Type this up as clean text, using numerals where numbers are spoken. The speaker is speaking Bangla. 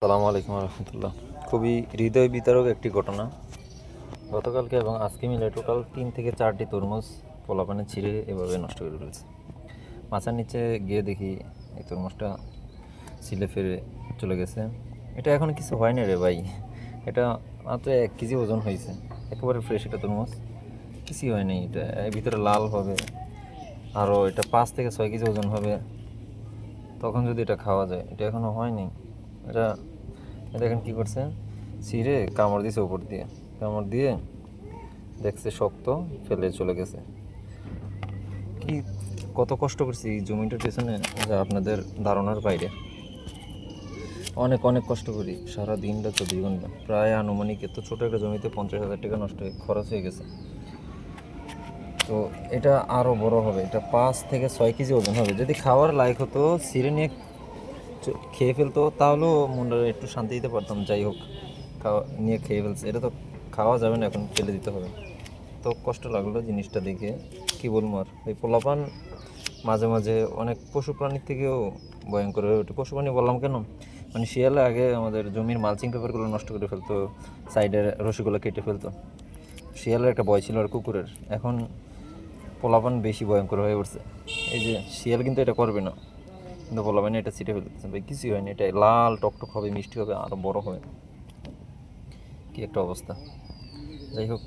আসসালামু আলাইকুম রহমতুল্লাহ। খুবই হৃদয় বিতারক একটি ঘটনা। গতকালকে এবং আজকে মিলে টোটাল 3 থেকে 4টি তরমুজ পোলাপানে ছিঁড়ে এভাবে নষ্ট করে ফেলছে। মাচার নিচে গিয়ে দেখি এই তরমুজটা ছিলে ফেরে চলে গেছে। এটা এখন কিছু হয় না রে ভাই, এটা মাত্র 1 কেজি ওজন হয়েছে। একেবারে ফ্রেশ এটা তরমুজ, কিছুই হয়নি। এটা এর ভিতরে লাল হবে, আরও এটা 5 থেকে 6 কেজি ওজন হবে তখন যদি এটা খাওয়া যায়। এটা এখনও হয়নি। এটা দেখেন কী করছে, ছিঁড়ে কামড় দিয়েছে উপর দিয়ে, কামড় দিয়ে দেখছে শক্ত, ফেলে চলে গেছে। কি কত কষ্ট করছি এই জমিটার পেছনে, যা আপনাদের ধারণার বাইরে। অনেক অনেক কষ্ট করি, সারা দিনটা 24 ঘন্টা, প্রায় আনুমানিক এত ছোটো একটা জমিতে 50,000 টাকা নষ্ট হয়ে খরচ হয়ে গেছে। তো এটা আরও বড় হবে, এটা 5 থেকে 6 কেজি ওজন হবে। যদি খাওয়ার লায়ক হতো, ছিঁড়ে নিয়ে খেয়ে ফেলতো, তাহলেও মনটা একটু শান্তি দিতে পারতাম। যাই হোক, খাওয়া নিয়ে খেয়ে ফেলছে, এটা তো খাওয়া যাবে না, এখন ফেলে দিতে হবে। তো কষ্ট লাগলো জিনিসটা দেখে, কী বলবো আর। এই পোলাপান মাঝে মাঝে অনেক পশু প্রাণীর থেকেও ভয়ঙ্কর হয়ে ওঠে। পশু প্রাণী বললাম কেন, মানে শিয়ালে আগে আমাদের জমির মালচিং পেপারগুলো নষ্ট করে ফেলতো, সাইডের রশিগুলো কেটে ফেলতো। শিয়ালের একটা ভয় ছিল আর কুকুরের। এখন পোলাপান বেশি ভয়ঙ্কর হয়ে উঠছে। এই যে শিয়াল কিন্তু এটা করবে না, কিন্তু পোলাপান এটা ছিটে ফেলতেছে। ভাই কিছুই হয়নি, এটা লাল টকটক হবে, মিষ্টি হবে, আরও বড় হবে। কি একটা অবস্থা। যাই হোক,